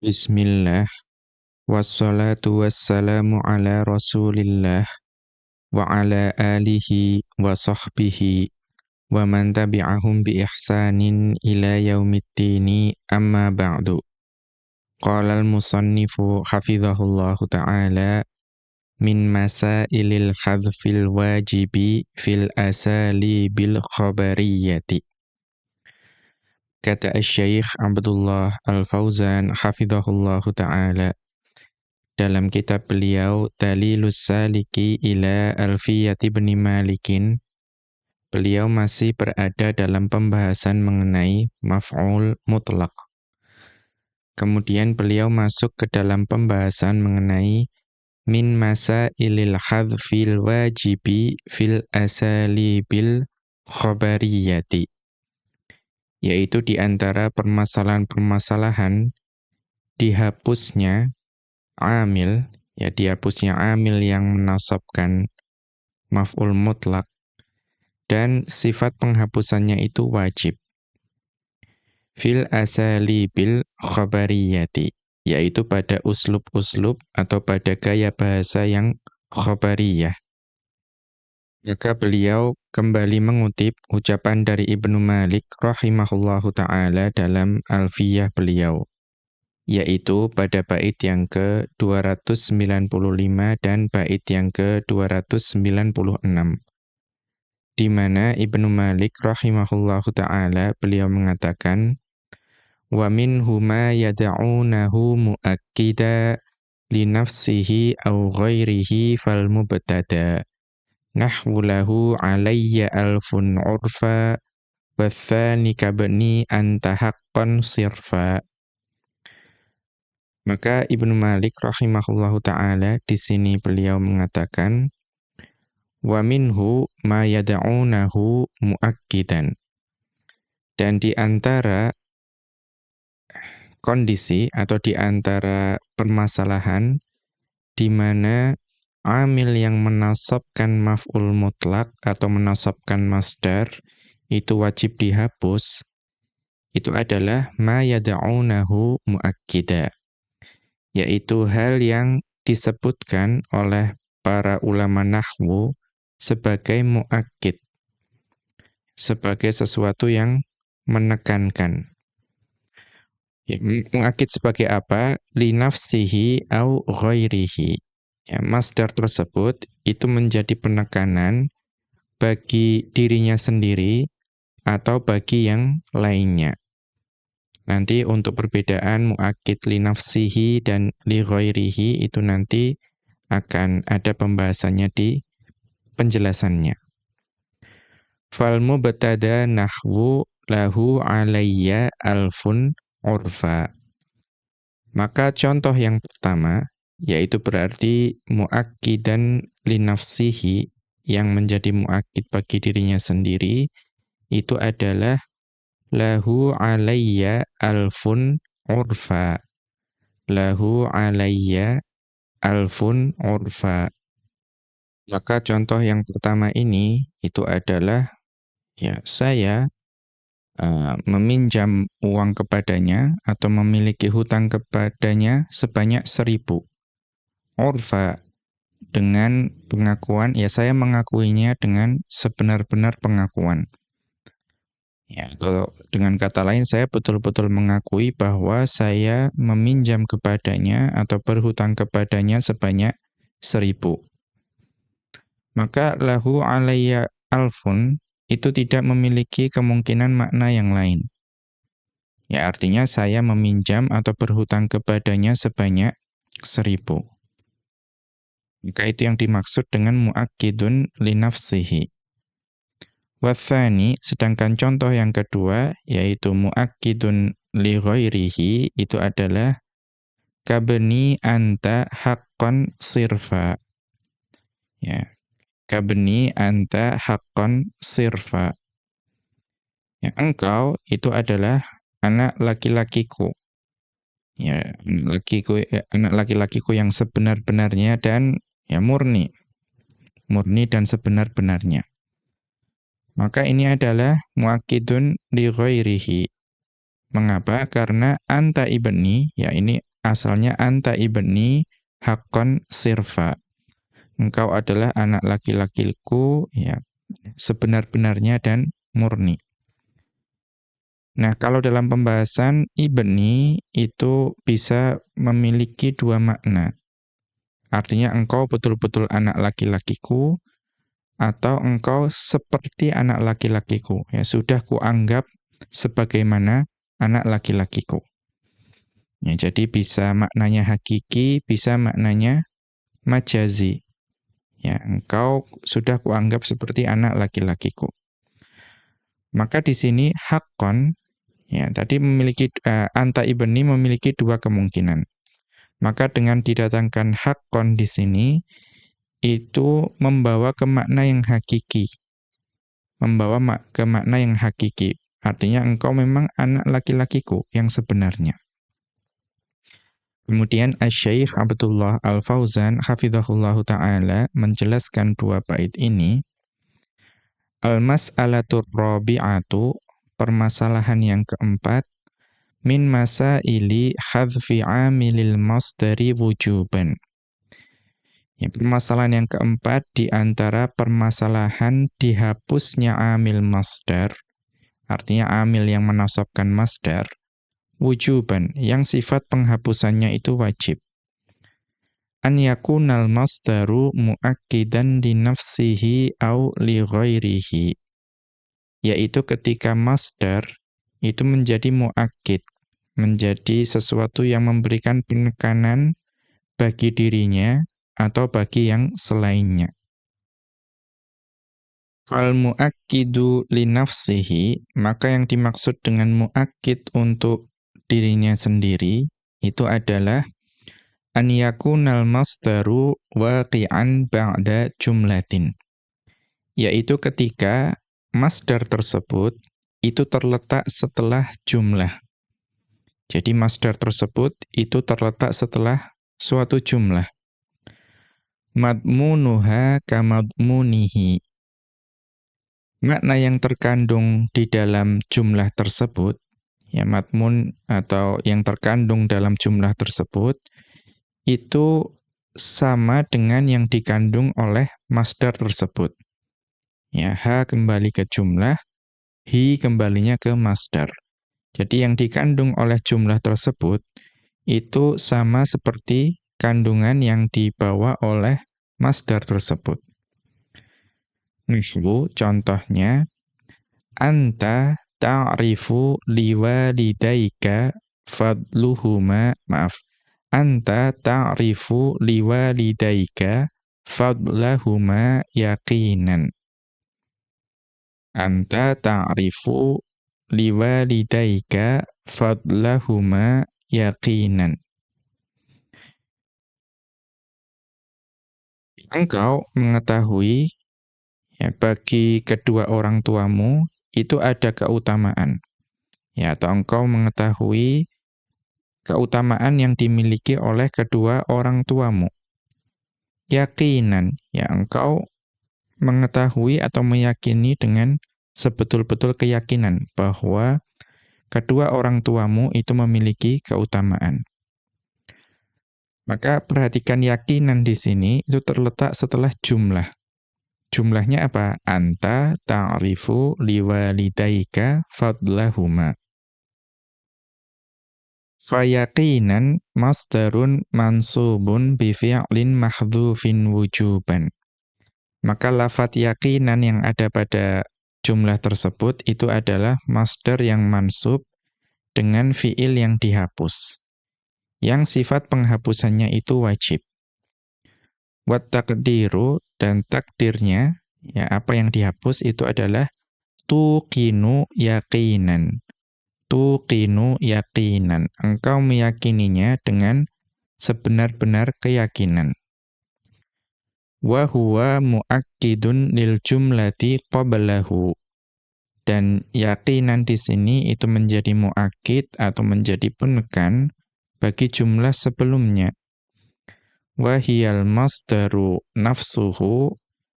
Bismillah, wassalatu wassalamu ala rasulillah, wa ala alihi wa sahbihi, wa man tabi'ahum bi ihsanin ila yaumiddini amma ba'du. Qala al-musannifu hafidhahullahu ta'ala, min masailil hadfil wajibi fil asali bil khabariyati. Kata Syekh Abdullah Al-Fauzan hafidhahullahu ta'ala dalam kitab beliau Dalilus Saliki ila Alfiyati ibn Malikin, beliau masih berada dalam pembahasan mengenai maf'ul mutlaq. Kemudian beliau masuk ke dalam pembahasan mengenai min masailil hadfil wajibi fil asalibil khabariyati, yaitu di antara permasalahan-permasalahan dihapusnya amil, ya dihapusnya amil yang menasabkan maf'ul mutlak, dan sifat penghapusannya itu wajib. Fil asalibil khabariyati, yaitu pada uslub-uslub atau pada gaya bahasa yang khabariyah. Maka beliau kembali mengutip ucapan dari Ibnu Malik rahimahullahu ta'ala dalam Alfiyah beliau, yaitu pada bait yang ke-295 dan bait yang ke-296, di mana Ibnu Malik rahimahullahu ta'ala beliau mengatakan, wa minhu ma yad'unahu muakkida li nafsihi aw ghairihi fal mubtada nahwu lahu alayya alfun urfa wathani kabni anta haqqan sirfa. Maka Ibnu Malik rahimahullahu ta'ala di sini beliau mengatakan, wa minhu ma yad'unahu muakkidan, dan di antara kondisi atau di antara permasalahan di mana amil yang menasabkan maf'ul mutlak atau menasabkan masdar itu wajib dihapus, itu adalah ma yad'unahu muakkida, yaitu hal yang disebutkan oleh para ulama nahwu sebagai muakkid, sebagai sesuatu yang menekankan. Ya, muakkid sebagai apa? Li nafsihi au ghairihi. Ya, masdar tersebut itu menjadi penekanan bagi dirinya sendiri atau bagi yang lainnya. Nanti untuk perbedaan muakkid li nafsihi dan li ghairihi itu nanti akan ada pembahasannya di penjelasannya. Fal mubtada nahwu lahu alayya alfun urfa. Maka contoh yang pertama, yaitu berarti muakkidan li nafsihi, yang menjadi muakkid bagi dirinya sendiri, itu adalah lahu alayya alfun urfa. Lahu alayya alfun urfa. Maka contoh yang pertama ini itu adalah, ya, saya meminjam uang kepadanya atau memiliki hutang kepadanya sebanyak 1.000. Urfa, dengan pengakuan, ya saya mengakuinya dengan sebenar-benar pengakuan. Ya, kalau dengan kata lain, saya betul-betul mengakui bahwa saya meminjam kepadanya atau berhutang kepadanya sebanyak 1.000. Maka lahu alayya alfun itu tidak memiliki kemungkinan makna yang lain. Ya, artinya saya meminjam atau berhutang kepadanya sebanyak 1.000. Maka itu yang dimaksud dengan muakkidun li nafsihi. Wathani, sedangkan contoh yang kedua, yaitu muakkidun li ghairihi, itu adalah kabni anta haqqan sirfa. Ya, kabni anta haqqan sirfa. Ya, engkau itu adalah anak laki-lakiku. Ya, anak laki-lakiku yang sebenar-benarnya dan ya murni dan sebenar-benarnya. Maka ini adalah muakkidun li ghairihi. Mengapa? Karena anta ibni, ya ini asalnya anta ibni haqqan sirfa. Engkau adalah anak laki-lakiku ya, sebenar-benarnya dan murni. Nah, kalau dalam pembahasan ibni itu bisa memiliki dua makna. Artinya engkau betul-betul anak laki-lakiku atau engkau seperti anak laki-lakiku. Ya, sudah kuanggap sebagaimana anak laki-lakiku. Ya, jadi bisa maknanya hakiki, bisa maknanya majazi. Ya, engkau sudah kuanggap seperti anak laki-lakiku. Maka di sini haqqan, ya, tadi memiliki anta ibni memiliki dua kemungkinan. Maka dengan didatangkan haqqan di sini itu membawa ke makna yang hakiki. Membawa ke makna yang hakiki. Artinya engkau memang anak laki-lakiku yang sebenarnya. Kemudian Asy-Syaikh Abdullah Al-Fauzan hafizahullahu taala menjelaskan dua bait ini. Al-mas'alatur rabi'atu, permasalahan yang keempat, min masaili hadzfi 'amilil masdari wujuban. Ya, permasalahan yang keempat di antara permasalahan dihapusnya amil masdar, artinya amil yang menasabkan masdar, wujuban, yang sifat penghapusannya itu wajib. An yakunal masdaru muakkidan li nafsihi au li ghairihi. Yaitu ketika masdar itu menjadi muakkid, menjadi sesuatu yang memberikan penekanan bagi dirinya atau bagi yang selainnya. Fal muakkidu li nafsihi, maka yang dimaksud dengan muakkid untuk dirinya sendiri itu adalah an yakunal masdaru waqi'an ba'da jumlatin. Yaitu ketika masdar tersebut itu terletak setelah jumlah. Jadi masdar tersebut itu terletak setelah suatu jumlah. Madmunuha kamadmunihi. Makna yang terkandung di dalam jumlah tersebut, ya madmun atau yang terkandung dalam jumlah tersebut, itu sama dengan yang dikandung oleh masdar tersebut. Ya, ha kembali ke jumlah, hi kembalinya ke masdar. Jadi yang dikandung oleh jumlah tersebut itu sama seperti kandungan yang dibawa oleh masdar tersebut. Mislu, contohnya, anta ta'rifu liwalidaika fadluhuma, anta ta'rifu liwalidaika fadlahuma yaqinan. Anta ta'rifu liwalidaika fadlahuma yaqinan. Engkau mengetahui ya, bagi kedua orang tuamu itu ada keutamaan. Ya, atau engkau mengetahui keutamaan yang dimiliki oleh kedua orang tuamu. Yaqinan, ya engkau mengetahui atau meyakini dengan sebetul-betul keyakinan bahwa kedua orang tuamu itu memiliki keutamaan. Maka perhatikan yakinan di sini itu terletak setelah jumlah. Jumlahnya apa? Anta ta'rifu liwalidaika fadlahuma. Fayaqinan masdarun mansubun bifi'lin mahdhufin wujuban. Maka lafadz yaqinan yang ada pada jumlah tersebut itu adalah masdar yang mansub dengan fi'il yang dihapus. Yang sifat penghapusannya itu wajib. Wat taqdiru, dan takdirnya, ya apa yang dihapus itu adalah tuqinu yaqinan. Tuqinu yaqinan. Engkau meyakininya dengan sebenar-benar keyakinan. Wa huwa muakkidun lil jumlati qablahu. Dan yaqinan di sini itu menjadi muakkid atau menjadi penekan bagi jumlah sebelumnya. Wahiyal masdaru nafsuhu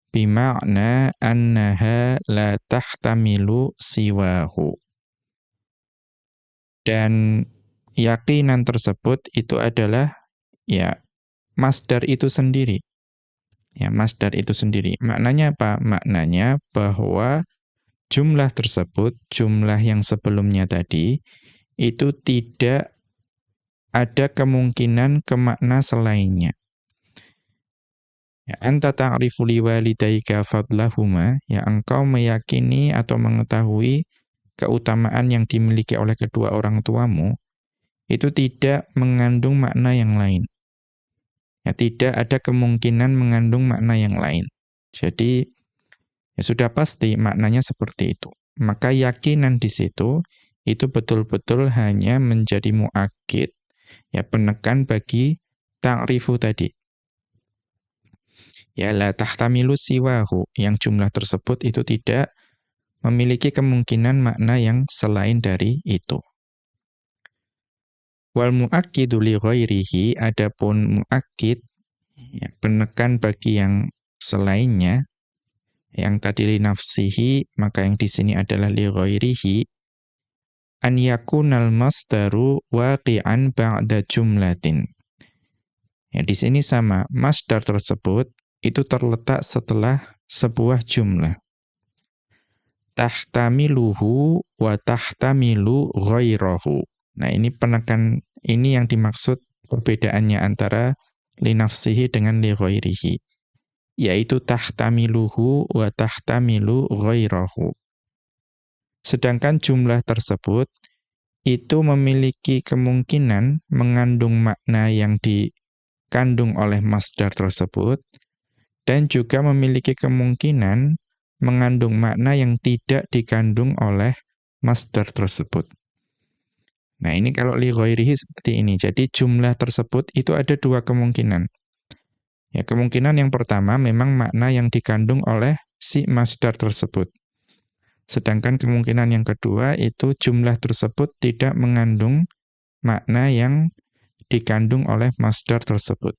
bima'na annaha la tahtamilu siwahu. Dan yakinan tersebut itu adalah ya masdar itu sendiri. Ya, masdar itu sendiri. Maknanya apa? Maknanya bahwa jumlah tersebut, jumlah yang sebelumnya tadi, itu tidak ada kemungkinan ke makna selainnya. Ya, anta ta'rifu liwalidayka fadlahuma, ya engkau meyakini atau mengetahui keutamaan yang dimiliki oleh kedua orang tuamu, itu tidak mengandung makna yang lain. Ya, tidak ada kemungkinan mengandung makna yang lain. Jadi, ya sudah pasti maknanya seperti itu. Maka yakinan di situ, itu betul-betul hanya menjadi mu'akkid, ya penekan bagi ta'rifu tadi. Ya la tahtamilu siwahu, yang jumlah tersebut itu tidak memiliki kemungkinan makna yang selain dari itu. Wal mu'akkidu li ghairihi, adapun mu'akkid, ya, penekan bagi yang selainnya, yang tadi li nafsihi, maka yang di sini adalah li ghairihi, an yakunal masdaru waqi'an ba'da jumlatin. Ya, di sini sama, masdar tersebut itu terletak setelah sebuah jumlah. Tahtamiluhu wa tahtamilu ghairahu. Nah, ini yang dimaksud perbedaannya antara li nafsihi dengan li ghairihi, yaitu tahtamiluhu wa tahtamilu ghairahu. Sedangkan jumlah tersebut itu memiliki kemungkinan mengandung makna yang dikandung oleh masdar tersebut, dan juga memiliki kemungkinan mengandung makna yang tidak dikandung oleh masdar tersebut. Nah, ini kalau li ghairihi seperti ini. Jadi jumlah tersebut itu ada dua kemungkinan. Ya, kemungkinan yang pertama memang makna yang dikandung oleh si masdar tersebut. Sedangkan kemungkinan yang kedua itu jumlah tersebut tidak mengandung makna yang dikandung oleh masdar tersebut.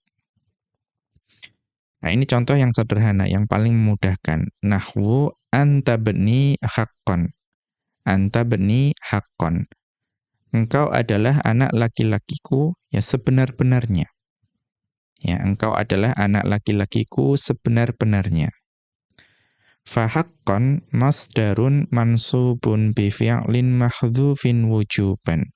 Nah, ini contoh yang sederhana, yang paling memudahkan. Nahwu anta bni haqqan. Anta bni haqqan. Engkau adalah anak laki-lakiku ya sebenar-benarnya. Ya, engkau adalah anak laki-lakiku sebenar-benarnya. Fa haqqan masdarun mansubun bi fi'lin mahdhufin wujuban.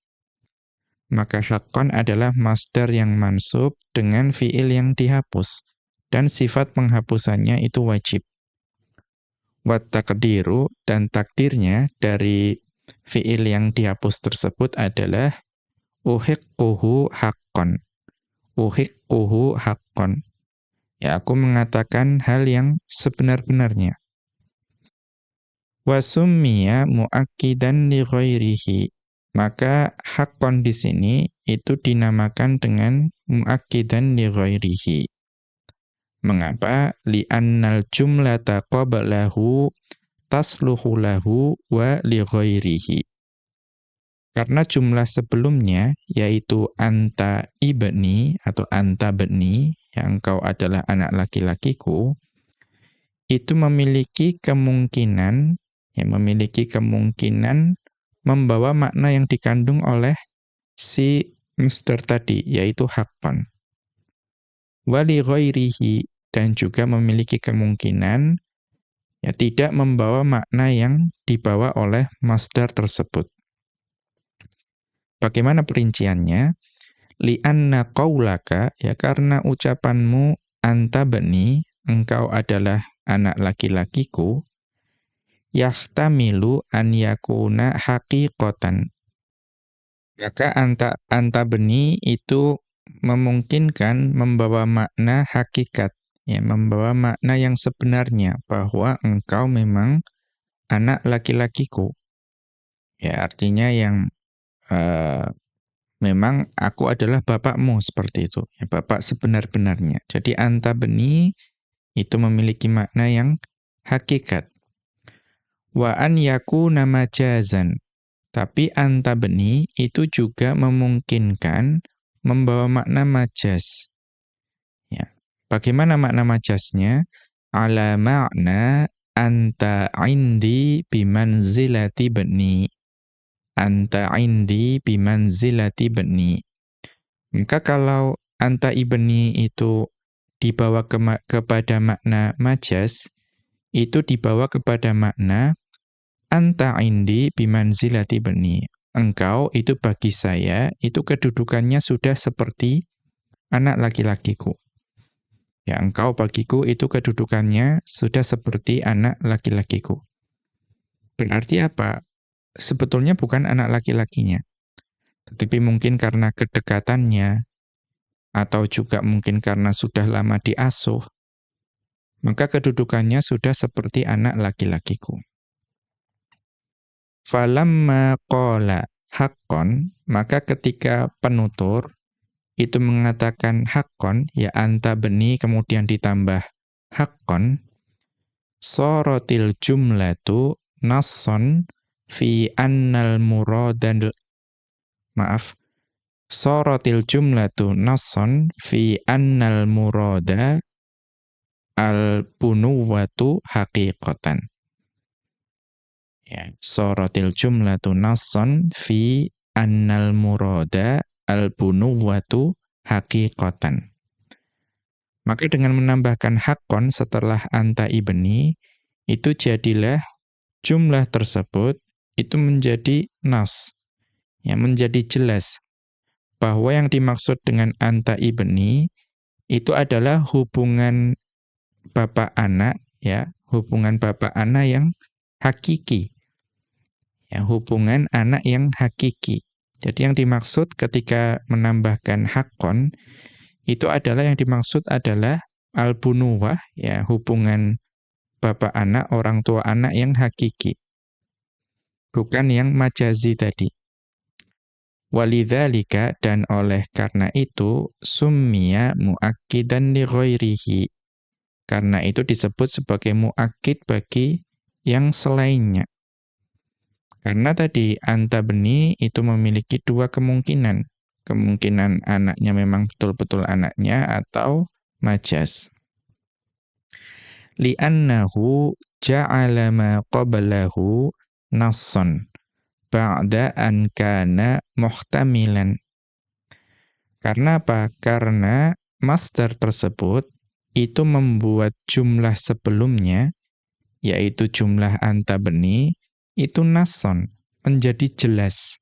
Maka haqqan adalah masdar yang mansub dengan fi'il yang dihapus, dan sifat penghapusannya itu wajib. Wa taqdiru, dan takdirnya dari fi'il yang dihapus tersebut adalah uhiqquhu haqqan. Uhiqquhu haqqan. Ya, aku mengatakan hal yang sebenar-benarnya. Wa summiya muakkidan li ghairihi. Maka haqqan di sini itu dinamakan dengan muakkidan li ghairihi. Mengapa? Li'annal jumlata qablahu tasluhu lahu wa li ghairihi. Karena jumlah sebelumnya, yaitu anta ibni atau anta bni, yang engkau adalah anak laki-lakiku, itu memiliki kemungkinan membawa makna yang dikandung oleh si masdar tadi, yaitu haqqan. Wa li ghairihi, dan juga memiliki kemungkinan ya tidak membawa makna yang dibawa oleh masdar tersebut. Bagaimana perinciannya? Li'anna qaulaka, ya karena ucapanmu anta bani, engkau adalah anak laki-lakiku, yahtamilu an yakuna haqiqatan. Maka anta bani itu memungkinkan membawa makna hakikat, ya membawa makna yang sebenarnya bahwa engkau memang anak laki-lakiku. Ya, artinya yang memang aku adalah bapakmu, seperti itu. Ya, bapak sebenar-benarnya. Jadi anta bani itu memiliki makna yang hakikat. Wa an yakuna majazan. Tapi anta bani itu juga memungkinkan membawa makna majaz. Ya. Bagaimana makna majaznya? Ala makna anta indi bimanzilati bani. anta indi bimanzilati ibni. Maka kalau anta ibni itu dibawa kepada makna majas, itu dibawa kepada makna anta indi bimanzilati ibni. Engkau itu bagi saya, itu kedudukannya sudah seperti anak laki-lakiku. Ya, engkau bagiku itu kedudukannya sudah seperti anak laki-lakiku. Berarti apa? Sebetulnya bukan anak laki-lakinya. Tetapi mungkin karena kedekatannya, atau juga mungkin karena sudah lama diasuh, maka kedudukannya sudah seperti anak laki-lakiku. Falamma qala haqqon, maka ketika penutur itu mengatakan haqqon, ya anta beni kemudian ditambah haqqon, sorotil jumlatu nasson fi annal muradan, maaf, sorotil jumlatu nasson fi annal murada al-bunuwatu haqiqatan. Ya, sorotil jumlatu nasson fi annal murada al-bunuwatu haqiqatan. Maka dengan menambahkan haqqon setelah anta ibni, itu jadilah jumlah tersebut itu menjadi nas, ya, menjadi jelas bahwa yang dimaksud dengan anta ibni itu adalah hubungan bapak anak, ya, hubungan bapak anak yang hakiki. Ya, hubungan anak yang hakiki. Jadi yang dimaksud ketika menambahkan haqqon itu adalah yang dimaksud adalah al-bunuwah, ya, hubungan bapak anak, orang tua anak yang hakiki. Bukan yang majazi tadi. Walidzalika, dan oleh karena itu summiya muakkidan li ghairihi. Karena itu disebut sebagai muakkid bagi yang selainnya. Karena tadi anta beni itu memiliki dua kemungkinan. Kemungkinan anaknya memang betul-betul anaknya atau majas. Li'annahu ja'ala ma qablahu nasson ba'da an kana muhtamilan. Karena apa? Karena masdar tersebut itu membuat jumlah sebelumnya, yaitu jumlah anta beni, itu nasson, menjadi jelas.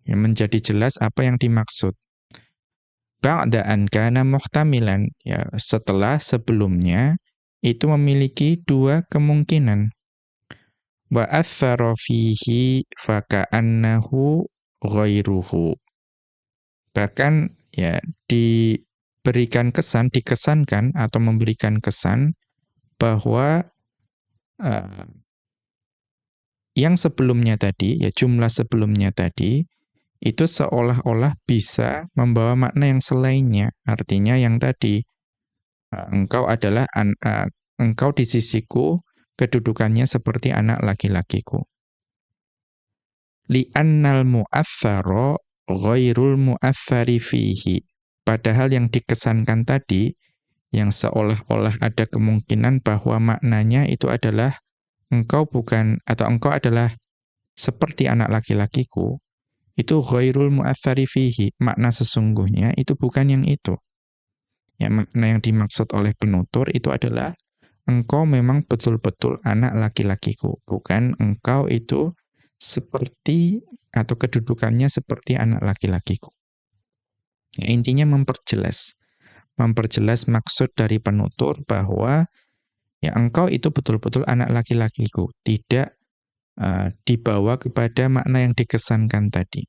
Ya, menjadi jelas apa yang dimaksud. Ba'da an kana muhtamilan, ya, setelah sebelumnya itu memiliki dua kemungkinan. Wa athara fihi faka'annahu ghairuhu. Bahkan ya diberikan kesan, dikesankan atau memberikan kesan bahwa yang sebelumnya tadi, ya jumlah sebelumnya tadi, itu seolah-olah bisa membawa makna yang selainnya. Artinya yang tadi, engkau adalah, engkau di sisiku, kedudukannya seperti anak laki-lakiku. Li'annal mu'athara ghairul mu'athari fihi. Padahal yang dikesankan tadi, yang seolah-olah ada kemungkinan bahwa maknanya itu adalah engkau bukan, atau engkau adalah seperti anak laki-lakiku, itu ghairul mu'athari fihi. Makna sesungguhnya itu bukan yang itu. Ya, makna yang dimaksud oleh penutur itu adalah engkau memang betul-betul anak laki-lakiku, bukan engkau itu seperti atau kedudukannya seperti anak laki-lakiku. Ya, intinya memperjelas maksud dari penutur bahwa ya engkau itu betul-betul anak laki-lakiku, tidak dibawa kepada makna yang dikesankan tadi.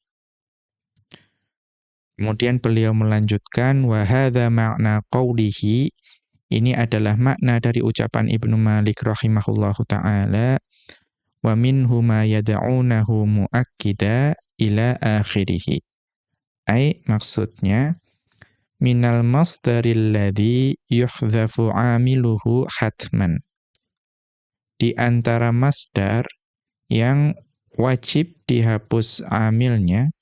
Kemudian beliau melanjutkan, wa hadza ma'na qawlihi, ini adalah makna dari ucapan Ibnu Malik rahimahullahu ta'ala, wa minhu ma yad'unahu muakkida ila akhirih. Ai maksudnya minal masdaril ladzi yuhdhafu 'amiluhu hatman. Di antara masdar yang wajib dihapus amilnya,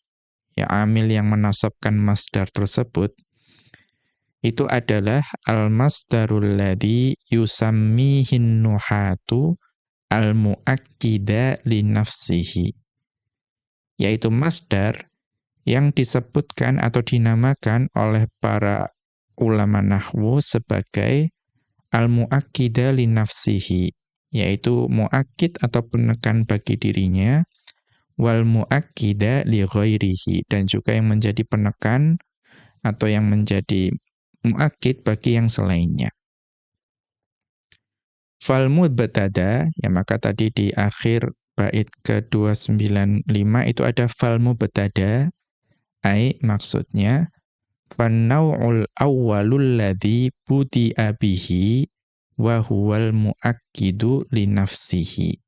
ya amil yang menasabkan masdar tersebut, itu adalah al-masdarul ladzi yusammihin nuhatu al-muakkida li nafsihi. yaitu masdar yang disebutkan atau dinamakan oleh para ulama nahwu sebagai al-mu'akkida li nafsihi, yaitu mu'akkid atau penekan bagi dirinya, wal mu'akkida li ghairihi, dan juga yang menjadi penekan atau yang menjadi mu'akkid bagi yang selainnya. Fal mubtada, ya maka tadi di akhir bait ke-295 itu ada fal mubtada, ai maksudnya fannau'ul awwalul ladzi budi'a bihi wa huwal muakkidu li nafsihi,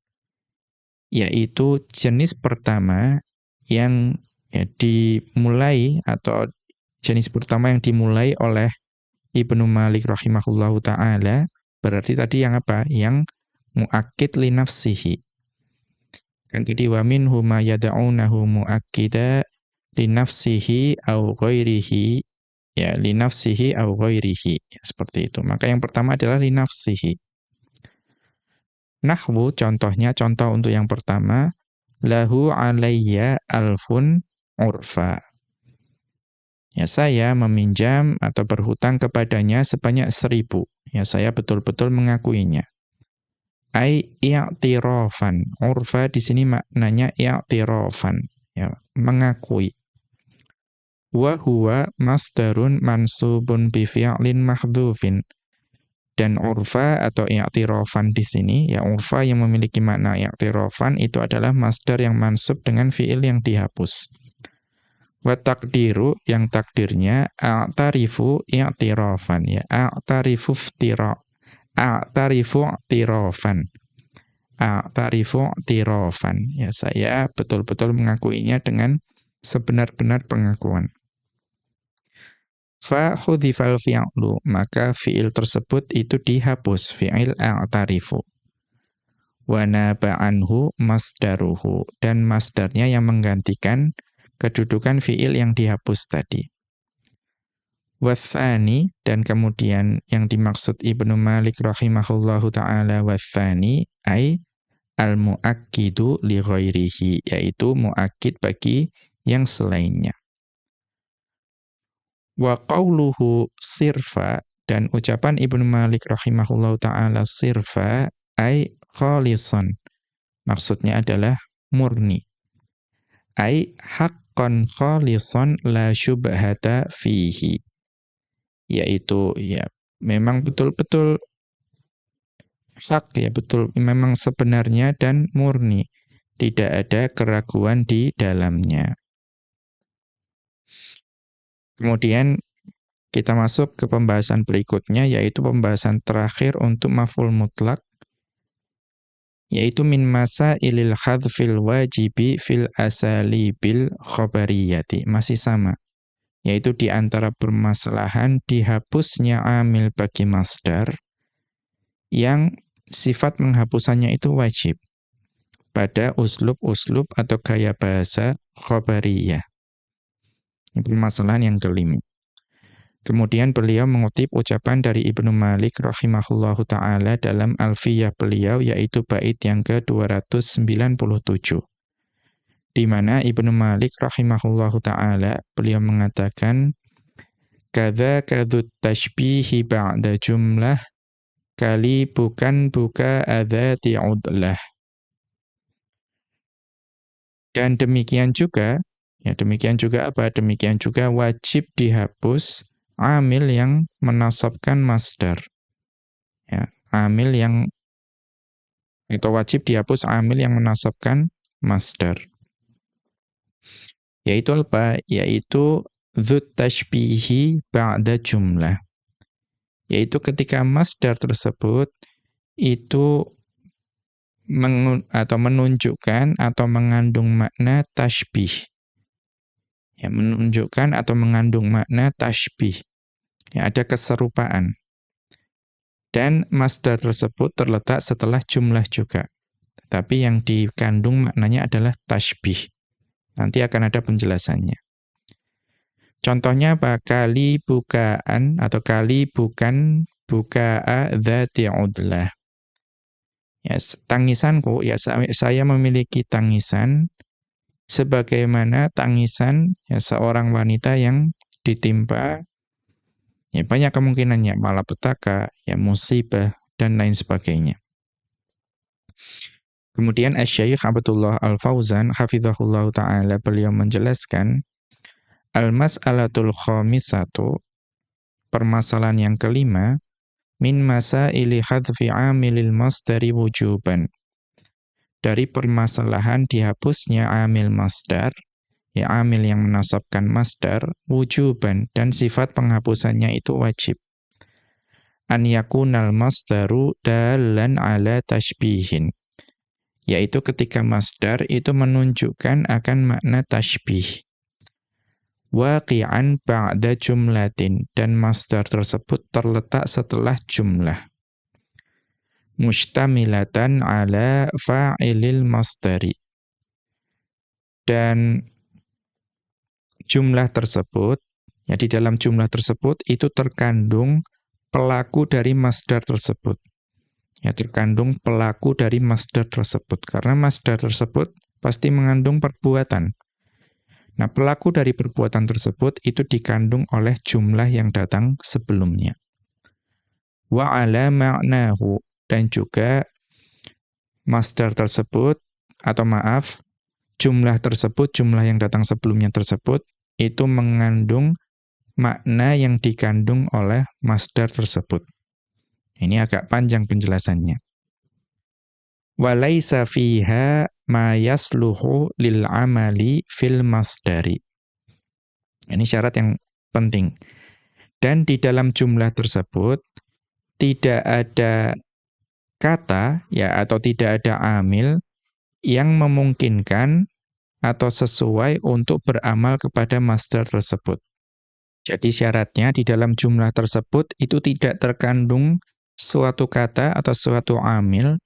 yaitu jenis pertama yang dimulai atau jenis pertama yang dimulai oleh Ibnu Malik rahimahullahu taala, berarti tadi yang apa? Yang muakkid li nafsihi. Kan tadi wa minhu ma yad'unahu muakkida li nafsihi au ghairihi, ya li nafsihi au ghairihi, ya, seperti itu. Maka yang pertama adalah li nafsihi. Nahwu contohnya, contoh untuk yang pertama, lahu alayya alfun urfa. Ya, saya meminjam atau berhutang kepadanya sebanyak 1.000. Ya, saya betul-betul mengakuinya. Ai i'tirafan. Urfa di sini maknanya i'tirafan, ya, mengakui. Wa huwa masdarun mansubun bi fi'lin mahdhufin. Dan urfa atau i'tirafan di sini, ya urfa yang memiliki makna i'tirafan itu adalah masdar yang mansub dengan fi'il yang dihapus. Wa takdiru, yang takdirnya a'tarifu i'tirafan, ya a'tarifu i'tirafan, a'tarifu i'tirafan, ya saya betul-betul mengakuinya dengan sebenar-benar pengakuan. Fa hudhifal fi'lu, maka fi'il tersebut itu dihapus, fi'il a'tarifu. Wa naba'anhu masdaruhu, dan masdarnya yang menggantikan kedudukan fi'il yang dihapus tadi. Wathani, dan kemudian yang dimaksud Ibnu Malik rahimahullahu ta'ala wathani, ay al-mu'akkidu li ghairihi, yaitu mu'akkid bagi yang selainnya. Wa qawluhu sirfa, dan ucapan Ibnu Malik rahimahullahu ta'ala sirfa, ay khalisan, maksudnya adalah murni. Ay haqqan khalisan la syubhata fihi, yaitu ya memang betul-betul hak, ya betul, memang sebenarnya dan murni, tidak ada keraguan di dalamnya. Kemudian kita masuk ke pembahasan berikutnya, yaitu pembahasan terakhir untuk maf'ul mutlak, yaitu min masailil hadfil wajibi fil asalibil khabariyati. Masih sama, yaitu di antara permasalahan dihapusnya amil bagi masdar yang sifat penghapusannya itu wajib pada uslub-uslub atau gaya bahasa khabariyah. Ini permasalahan yang kelima. Kemudian beliau mengutip ucapan dari Ibnu Malik rahimahullahu ta'ala dalam Alfiyah beliau, yaitu bait yang ke-297. Di mana Ibnu Malik rahimahullahu ta'ala beliau mengatakan, kadza kadzut tashbihi ba'da jumlah kali bukan buka adzati udlah. Dan demikian juga, ya demikian juga apa? Demikian juga wajib dihapus amil yang menasabkan masdar. Ya, amil yang itu wajib dihapus amil yang menasabkan masdar. Yaitu apa? Yaitu dzut tashbihi ba'da jumlah. Yaitu ketika masdar tersebut itu menunjukkan atau mengandung makna tashbih. Ya, menunjukkan atau mengandung makna tashbih. Ya, ada keserupaan. Dan masdar tersebut terletak setelah jumlah juga. Tapi yang dikandung maknanya adalah tashbih. Nanti akan ada penjelasannya. Contohnya apa? Kali bukaan atau kali bukan buka'a dzati udlah. Ya, tangisanku, ya saya memiliki tangisan sebagaimana tangisan ya, seorang wanita yang ditimpa ya, banyak kemungkinannya malapetaka, ya musibah dan lain sebagainya. Kemudian Asy-Syaikh Abdullah Al-Fauzan hafizahullahu taala beliau menjelaskan al-mas'alatul khamisatu, permasalahan yang kelima, min masaili hadfi amilil masdari wujuban, dari permasalahan dihapusnya amil masdar, ya amil yang menasabkan masdar, wujuban, dan sifat penghapusannya itu wajib. An yakunal masdaru dalan ala tashbihin, yaitu ketika masdar itu menunjukkan akan makna tashbih. Waqi'an ba'da jumlatin, dan masdar tersebut terletak setelah jumlah. Mustamilatan ala fa'ilil masdari, dan jumlah tersebut, ya di dalam jumlah tersebut itu terkandung pelaku dari masdar tersebut. Ya, terkandung pelaku dari masdar tersebut. Karena masdar tersebut pasti mengandung perbuatan. Nah, pelaku dari perbuatan tersebut itu dikandung oleh jumlah yang datang sebelumnya. Wa ala ma'nahu, dan juga masdar tersebut, atau maaf, jumlah tersebut, jumlah yang datang sebelumnya tersebut, itu mengandung makna yang dikandung oleh masdar tersebut. Ini agak panjang penjelasannya. Walaisa fiha ma yasluhu lil amali fil masdari. Ini syarat yang penting. Dan di dalam jumlah tersebut tidak ada kata ya atau tidak ada amil yang memungkinkan atau sesuai untuk beramal kepada masdar tersebut. Jadi syaratnya di dalam jumlah tersebut itu tidak terkandung suatu kata atau suatu amil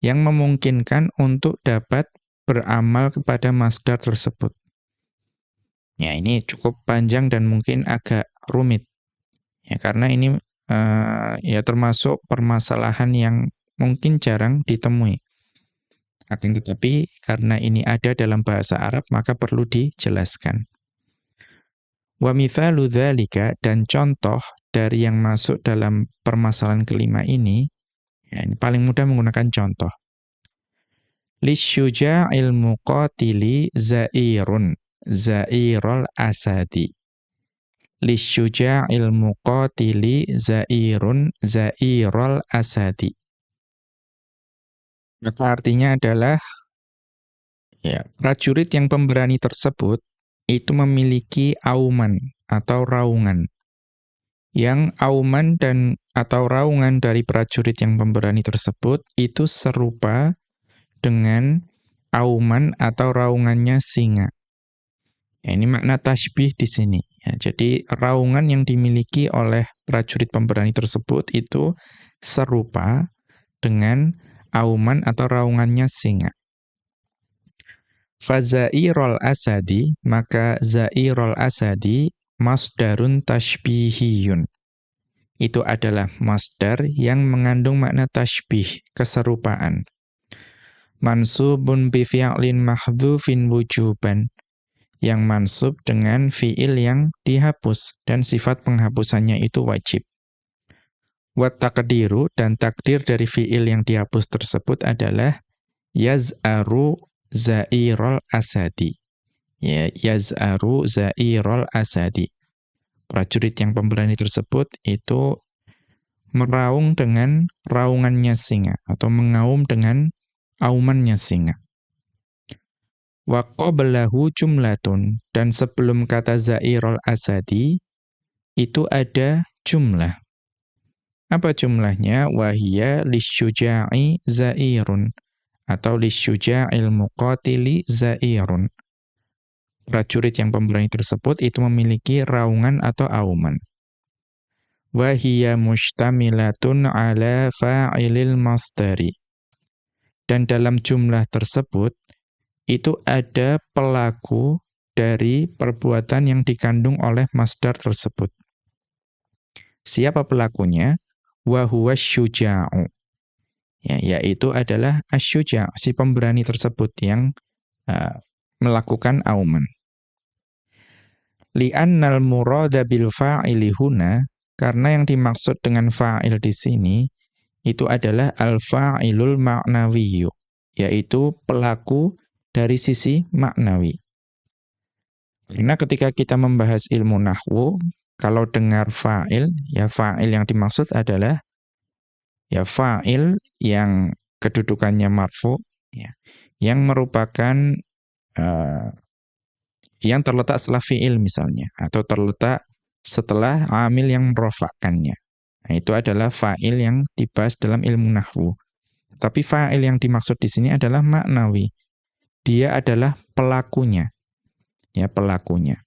yang memungkinkan untuk dapat beramal kepada masdar tersebut. Ya, ini cukup panjang dan mungkin agak rumit. Ya, karena ini ya termasuk permasalahan yang mungkin jarang ditemui. Akan tetapi karena ini ada dalam bahasa Arab maka perlu dijelaskan. Wa mithalu dzalika, dan contoh dari yang masuk dalam permasalahan kelima ini, ya ini paling mudah menggunakan contoh. Lisyuja'il muqatili za'irun, za'irul asadi. Lisyuja'il muqatili za'irun, za'irul asadi. Maka artinya adalah, ya, prajurit yang pemberani tersebut itu memiliki auman atau raungan. Yang auman dan atau raungan dari prajurit yang pemberani tersebut itu serupa dengan auman atau raungannya singa. Ya, ini makna tasbih di sini. Ya, jadi raungan yang dimiliki oleh prajurit pemberani tersebut itu serupa dengan auman atau raungannya singa. Fazairul asadi, maka zairul asadi masdarun tashbihiyun. Itu adalah masdar yang mengandung makna tashbih, keserupaan. Mansubun bi fi'lin mahdhufin wujuban, yang mansub dengan fi'il yang dihapus dan sifat penghapusannya itu wajib. Wa taqdiru, dan takdir dari fi'il yang dihapus tersebut adalah yaz'aru zairul asadi. Ya, yaz'aru zairul asadi. Prajurit yang pemberani tersebut itu meraung dengan raungannya singa atau mengaum dengan aumannya singa. Wa qablahu jumlatun, dan sebelum kata zairul asadi itu ada jumlah. Apa jumlahnya? Wahiya lisyuja'i zairun, atau lisyuja'il muqatili zairun. Prajurit yang pemberani tersebut itu memiliki raungan atau auman. Wahiya mushtamilatun ala fa'ilil masdari. Dan dalam jumlah tersebut itu ada pelaku dari perbuatan yang dikandung oleh masdar tersebut. Siapa pelakunya? Wa huwa syuja'u. Ya, yaitu adalah asy-syuja', si pemberani tersebut yang melakukan auman. Li'annal murada bil fa'ili huna, karena yang dimaksud dengan fa'il di sini itu adalah al-fa'ilul ma'nawiyyu, yaitu pelaku dari sisi maknawi. Karena ketika kita membahas ilmu nahwu, kalau dengar fa'il, ya fa'il yang dimaksud adalah ya fa'il yang kedudukannya marfu, ya, yang merupakan yang terletak setelah fi'il misalnya, atau terletak setelah amil yang merofakkannya. Nah, itu adalah fa'il yang dibahas dalam ilmu nahwu. Tapi fa'il yang dimaksud di sini adalah maknawi. Dia adalah pelakunya. Ya, pelakunya.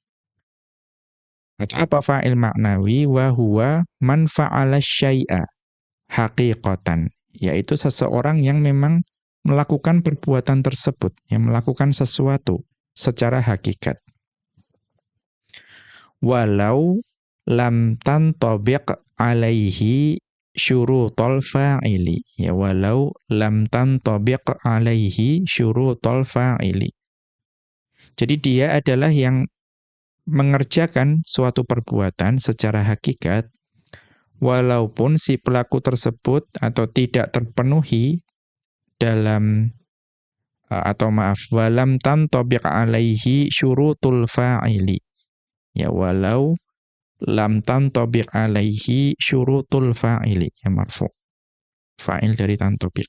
Apa fa'il maknawi? Wa huwa man fa'ala syai'a haqiqatan. Yaitu seseorang yang memang melakukan perbuatan tersebut, yang melakukan sesuatu secara hakikat. Walau lam tantabiq alaihi syurutul fa'ili. Ya, walau lam tantabiq alaihi syurutul fa'ili. Jadi dia adalah yang mengerjakan suatu perbuatan secara hakikat, walaupun si pelaku tersebut atau tidak terpenuhi dalam walam tantabiq alaihi syurutul fa'ili. Ya, walau lam tantabiq alaihi syurutul fa'ili, ya marfu. Fa'il dari tantabiq.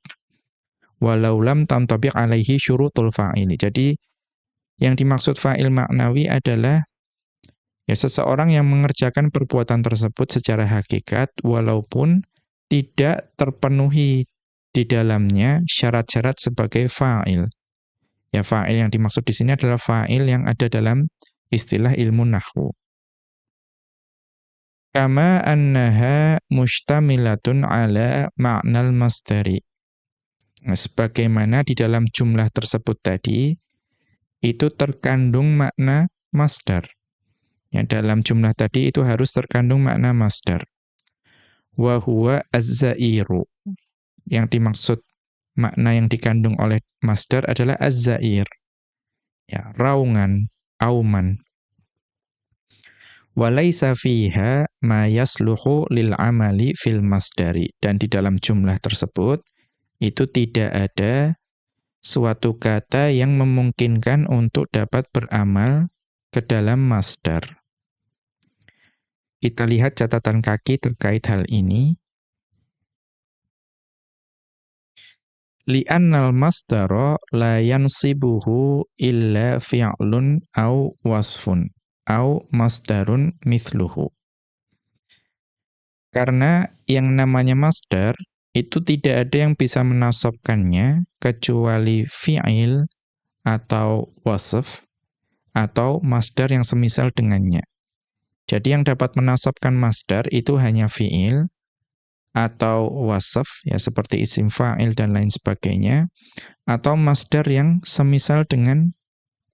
Walau lam tantabiq alaihi syurutul fa'ili. Jadi yang dimaksud fa'il maknawi adalah ya seseorang yang mengerjakan perbuatan tersebut secara hakikat walaupun tidak terpenuhi di dalamnya syarat-syarat sebagai fa'il. Ya, fa'il yang dimaksud di sini adalah fa'il yang ada dalam istilah ilmu nahwu. Kama annaha mustamilatun ala ma'nal masdari. Nah, sebagaimana di dalam jumlah tersebut tadi, itu terkandung makna masdar. Ya, dalam jumlah tadi itu harus terkandung makna masdar. Wa huwa az-za'iru. Yang dimaksud makna yang dikandung oleh masdar adalah az-za'ir. Ya, raungan, auman. Walaysa fiha ma yasluhu lil amali fil masdari. Dan di dalam jumlah tersebut, itu tidak ada suatu kata yang memungkinkan untuk dapat beramal ke dalam masdar. Kita lihat catatan kaki terkait hal ini. Li'annal masdara la yansibuhu illa fi'lun au wasfun au masdarun mithluhu. Karena yang namanya masdar itu tidak ada yang bisa menasabkannya kecuali fi'il atau wasf atau masdar yang semisal dengannya. Jadi yang dapat menasabkan masdar itu hanya fi'il atau wasf, ya seperti isim fa'il dan lain sebagainya, atau masdar yang semisal dengan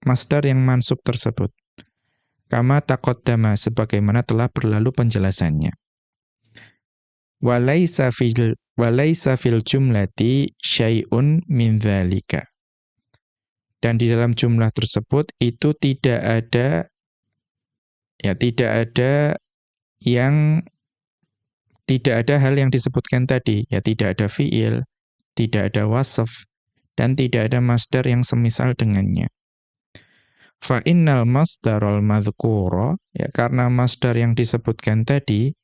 masdar yang mansub tersebut. Kama taqaddama, sebagaimana telah berlalu penjelasannya. Walaysa fil jumlati syai'un min dzalika. Dan di dalam jumlah tersebut itu tidak ada hal yang disebutkan tadi, ya tidak ada fi'il, tidak ada wasf, dan tidak ada masdar yang semisal dengannya. Fa innal masdarul madhkura, ya karena masdar yang disebutkan tadi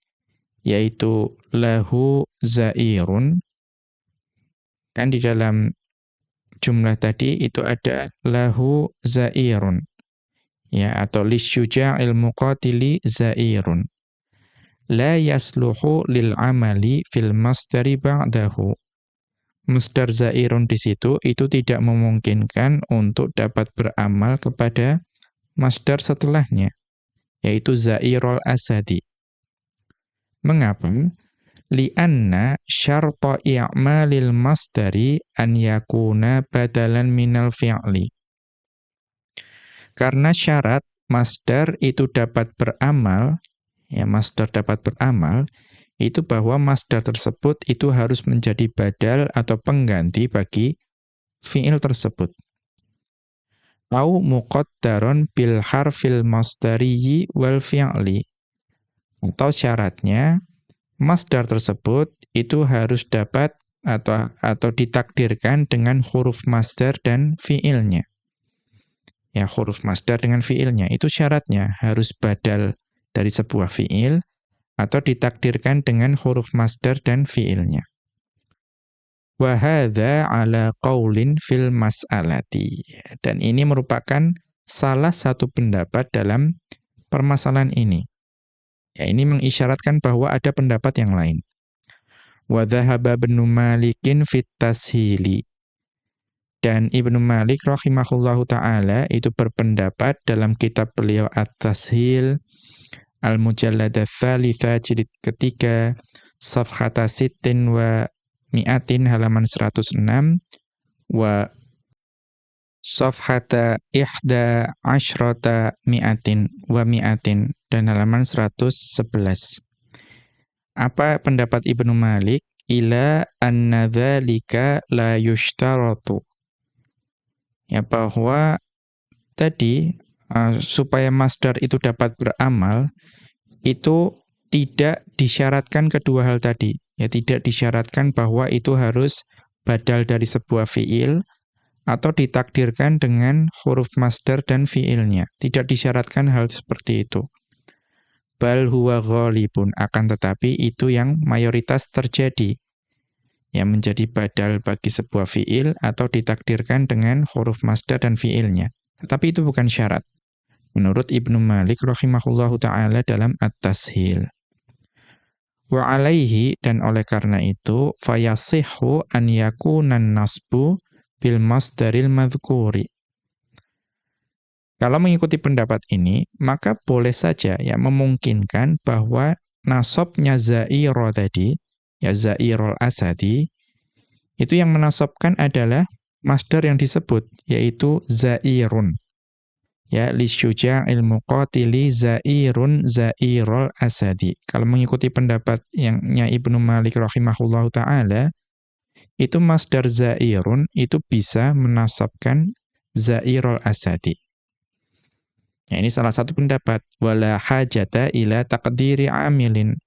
yaitu lahu zairun, kan di dalam jumlah tadi itu ada lahu zairun, ya, atau lisyuja'il muqatili zairun. La yasluhu lil amali fil masdari ba'dahu. Masdar zairun di situ itu tidak memungkinkan untuk dapat beramal kepada masdar setelahnya, yaitu zairul asadi. Mengapa? Li'anna syarta i'malil masdari an yakuna badalan minal fi'li. Karena syarat masdar itu dapat beramal, ya masdar dapat beramal, itu bahwa masdar tersebut itu harus menjadi badal atau pengganti bagi fi'il tersebut. au muqaddaron bil harfil masdariyyi wal fi'li. Atau syaratnya masdar tersebut itu harus dapat atau ditakdirkan dengan huruf masdar dan fiilnya. Ya, huruf masdar dengan fiilnya itu syaratnya harus badal dari sebuah fiil atau ditakdirkan dengan huruf masdar dan fiilnya. Wa hadza ala qaulin fil mas'alati. Dan ini merupakan salah satu pendapat dalam permasalahan ini. Ya, ini mengisyaratkan bahwa ada pendapat yang lain. Wa dhahaba Ibnu Malikin fit tashili. Dan Ibnu Malik rahimahullahu ta'ala itu berpendapat dalam kitab beliau At-Tashil Al-Mujallad ats-tsalitsah jilid ketiga safhata sittin wa mi'atin halaman 106 wa safhata ihda asyrata mi'atin wa mi'atin dan halaman 111. Apa pendapat Ibnu Malik? Ila anna dzalika la yushtaratu. Ya, bahwa tadi supaya masdar itu dapat beramal itu tidak disyaratkan kedua hal tadi. Ya, tidak disyaratkan bahwa itu harus badal dari sebuah fiil atau ditakdirkan dengan huruf masdar dan fiilnya. Tidak disyaratkan hal seperti itu. Bal huwa ghalibun, akan tetapi itu yang mayoritas terjadi. Yang menjadi badal bagi sebuah fiil atau ditakdirkan dengan huruf masdar dan fiilnya. Tetapi itu bukan syarat. Menurut Ibnu Malik rahimahullahu ta'ala dalam At-Tashil. Wa alaihi, dan oleh karena itu, fayasihhu an yakunan nasbu bil masdaril madhkuri. Kalau mengikuti pendapat ini, maka boleh saja ya memungkinkan bahwa nasabnya Za'iro tadi, ya Za'irul Asadi, itu yang menasabkan adalah masdar yang disebut, yaitu Za'irun. Ya, lisyuja'il muqatili Za'irun Za'irul Asadi. Kalau mengikuti pendapat yangnya Ibnu Malik rahimahullahu ta'ala, itu masdar Za'irun itu bisa menasabkan Za'irul Asadi. Ya, ini salah satu pendapat. Wala hajata ila taqdiri amilin.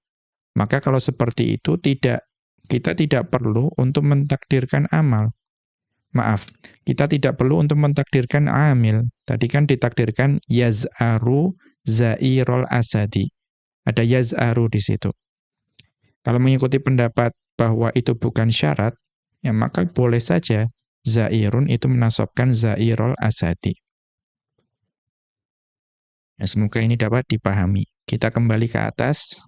Maka kalau seperti itu kita tidak perlu untuk mentakdirkan amal. Maaf, kita tidak perlu untuk mentakdirkan amil. Tadi kan ditakdirkan yaz'aru za'irul asadi. Ada yaz'aru di situ. Kalau mengikuti pendapat bahwa itu bukan syarat, ya maka boleh saja za'irun itu menasabkan za'irul asadi. Ya, semoga ini dapat dipahami. Kita kembali ke atas.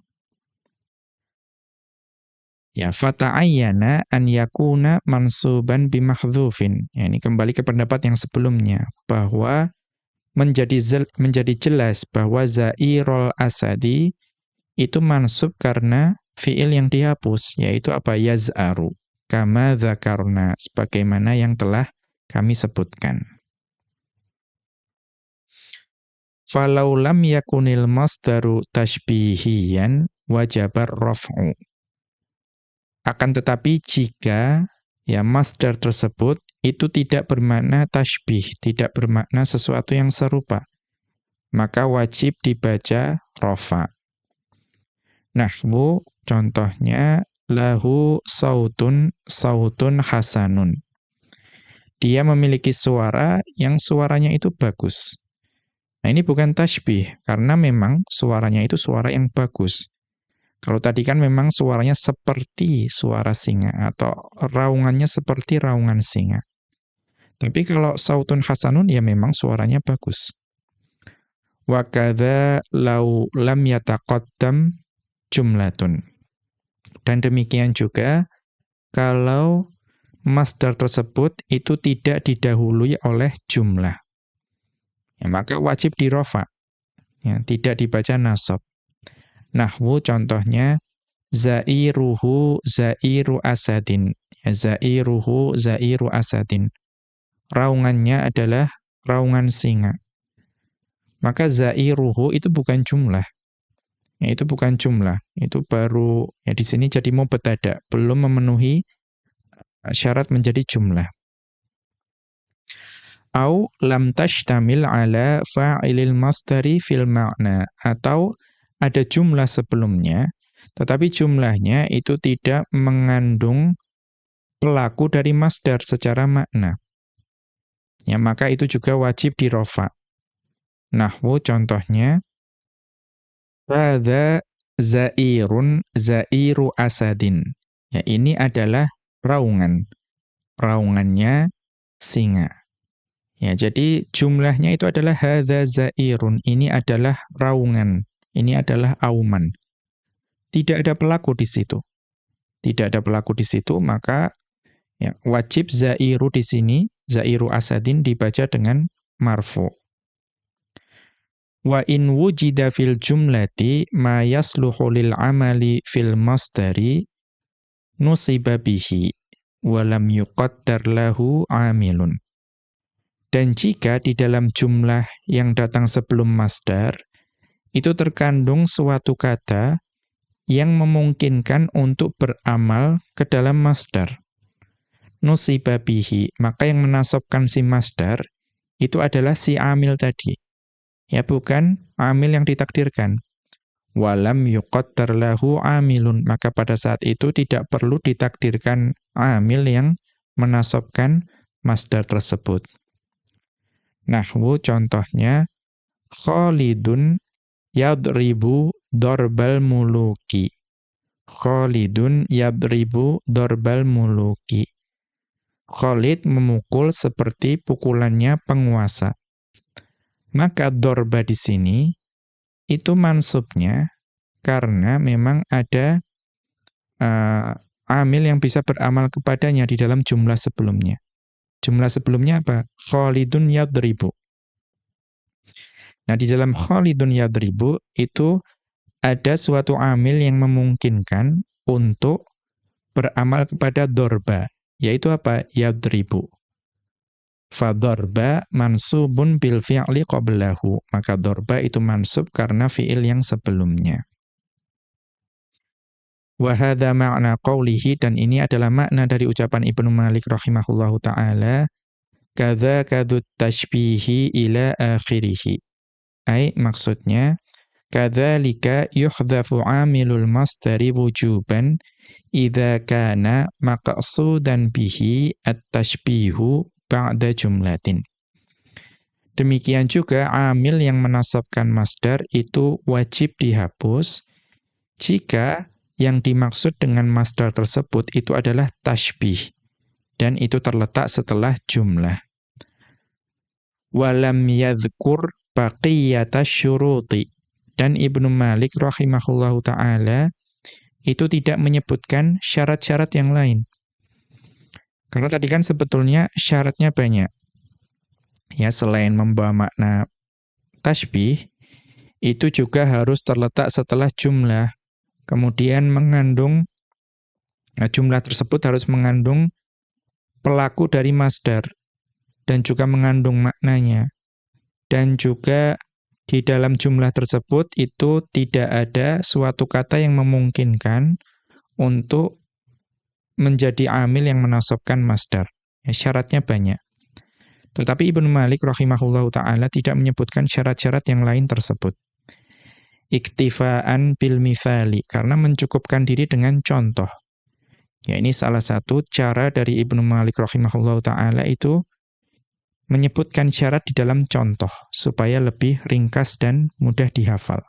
Ya, fata'ayyana an yakuna mansuban bimahdhufin. Ya, ini kembali ke pendapat yang sebelumnya, bahwa menjadi jelas bahwa za'irul asadi itu mansub karena fiil yang dihapus, yaitu apa? Yaz'aru. Kama dzakarna, sebagaimana yang telah kami sebutkan. Falau lam yakunil masdaru tashbihiyan wajabar raf'u. Akan tetapi jika ya masdar tersebut itu tidak bermakna tashbih, tidak bermakna sesuatu yang serupa, maka wajib dibaca rafa. Nahwu contohnya lahu sautun hasanun. Dia memiliki suara yang suaranya itu bagus. Nah, ini bukan tashbih, karena memang suaranya itu suara yang bagus. Kalau tadi kan memang suaranya seperti suara singa, atau raungannya seperti raungan singa. Tapi kalau sautun hasanun, ya memang suaranya bagus. Wa kadza law lam yataqaddam jumlatun. Dan demikian juga, kalau masdar tersebut itu tidak didahului oleh jumlah. Ya, maka wajib dirofa, ya, tidak dibaca nasab. Nahwu contohnya za'iruhu za'iru asadin. Ya, za'iruhu za'iru asadin. Raungannya adalah raungan singa. Maka za'iruhu itu bukan jumlah. Ya, itu bukan jumlah. Itu baru ya di sini jadi mubtada, belum memenuhi syarat menjadi jumlah. Au lam tashtamil ala fa'ilil masdari fil ma'na. Atau ada jumlah sebelumnya, tetapi jumlahnya itu tidak mengandung pelaku dari masdar secara makna. Ya, maka itu juga wajib dirofa. Nahwu contohnya, hadza zairun zairu asadin. Ya, ini adalah raungan. Raungannya singa. Ya, jadi jumlahnya itu adalah hadza zairun. Ini adalah raungan. Ini adalah auman. Tidak ada pelaku di situ. Tidak ada pelaku di situ, maka ya, wajib zairu di sini, zairu asadin dibaca dengan marfu. Wa in wujida fil jumlati ma yasluhu lil amali fil masdari nusiba bihi wa lam yuqaddar lahu amilun. Dan jika di dalam jumlah yang datang sebelum masdar itu terkandung suatu kata yang memungkinkan untuk beramal ke dalam masdar, nusiba bihi, maka yang menasabkan si masdar itu adalah si amil tadi. Ya, bukan amil yang ditakdirkan. Walam yuqaddar lahu amilun, maka pada saat itu tidak perlu ditakdirkan amil yang menasabkan masdar tersebut. Nahwu contohnya, Khalidun yadribu darbal muluki. Khalidun yadribu darbal muluki. Khalid memukul seperti pukulannya penguasa. Maka dorba di sini itu mansubnya karena memang ada amil yang bisa beramal kepadanya di dalam jumlah sebelumnya. Jumlah sebelumnya apa? Khalidun yadribu. Nah, di dalam Khalidun yadribu itu ada suatu amil yang memungkinkan untuk beramal kepada dorba, yaitu apa? Yadribu. Fadorba mansubun bil fi'li qablahu. Maka dorba itu mansub karena fi'il yang sebelumnya. Wa hadza ma'na qawlihi, dan ini adalah makna dari ucapan Ibnu Malik rahimahullahu ta'ala, kadza kadut tashbihi ila akhirih. Ai maksudnya, kadzalika yuhdhafu amilul masdari wujuban idza kana maqsudan bihi at-tashbihu ba'da jumlatin. Demikian juga amil yang menasabkan masdar itu wajib dihapus jika yang dimaksud dengan masdar tersebut itu adalah tashbih dan itu terletak setelah jumlah. Walam yadhkur baqiyata syuruti, dan Ibnu Malik rahimahullahu ta'ala itu tidak menyebutkan syarat-syarat yang lain. Karena tadi kan sebetulnya syaratnya banyak. Ya, selain membawa makna tashbih, itu juga harus terletak setelah jumlah. Kemudian mengandung, jumlah tersebut harus mengandung pelaku dari masdar, dan juga mengandung maknanya. Dan juga di dalam jumlah tersebut itu tidak ada suatu kata yang memungkinkan untuk menjadi amil yang menasabkan masdar. Ya, syaratnya banyak. Tetapi Ibnu Malik rahimahullahu ta'ala tidak menyebutkan syarat-syarat yang lain tersebut. Iktifaan bil mithali, karena mencukupkan diri dengan contoh. Ya, ini salah satu cara dari Ibnu Malik rahimahullahu ta'ala itu menyebutkan syarat di dalam contoh, supaya lebih ringkas dan mudah dihafal.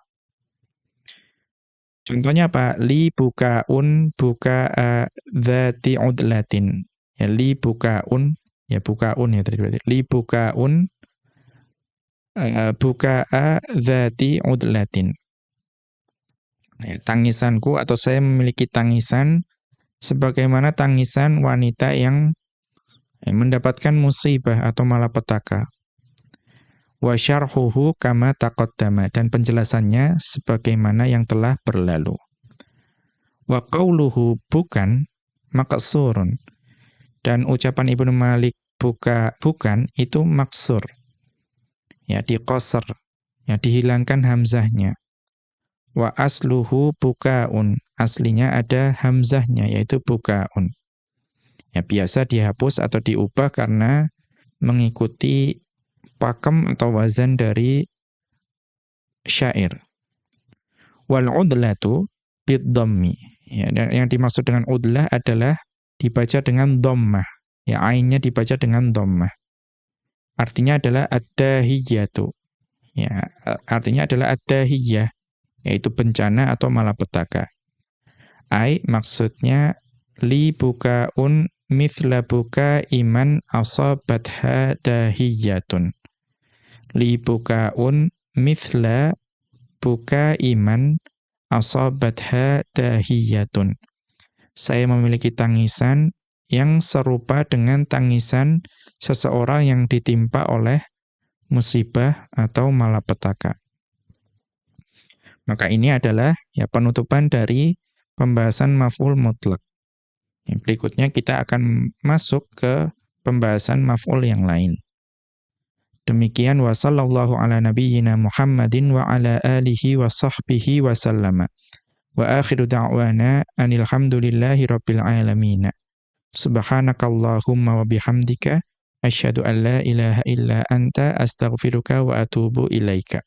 Contohnya apa? Li bukaun buka'a dzati udlatin. Ya, li bukaun, ya bukaun ya tadi berarti. Li bukaun buka'a dzati udlatin. Ya, tangisanku atau saya memiliki tangisan sebagaimana tangisan wanita yang mendapatkan musibah atau malapetaka. Wa syarhuhu kama taqaddama, dan penjelasannya sebagaimana yang telah berlalu. Wa qauluhu bukan maqsurun, dan ucapan Ibnu Malik bukan itu maksur. Ya, diqasar, ya dihilangkan hamzahnya. Wa asluhu bukaun, aslinya ada hamzahnya yaitu bukaun. Ya, biasa dihapus atau diubah karena mengikuti pakem atau wazan dari syair. Wal udlatu bid-dhammi. Ya, dan yang dimaksud dengan udlah adalah dibaca dengan dhammah. Ya, ainnya dibaca dengan dhammah. Artinya adalah ad-dahiyyatu. Ya, artinya adalah ad-dahiyyah, yaitu bencana atau malapetaka. Ai maksudnya li bukaun mithla buka iman asabatha dahiyyatun. Li bukaun mithla buka iman asabatha dahiyyatun. Saya memiliki tangisan yang serupa dengan tangisan seseorang yang ditimpa oleh musibah atau malapetaka. Maka ini adalah ya penutupan dari pembahasan maf'ul mutlak. Yang berikutnya kita akan masuk ke pembahasan maf'ul yang lain. Demikian wa sallallahu ala nabiyyina Muhammadin wa ala alihi wa sahbihi wa sallama. Wa akhiru da'wana anil hamdulillahi rabbil alamin. Subhanakallahumma wa bihamdika asyhadu an la ilaha illa anta astaghfiruka wa atubu ilaika.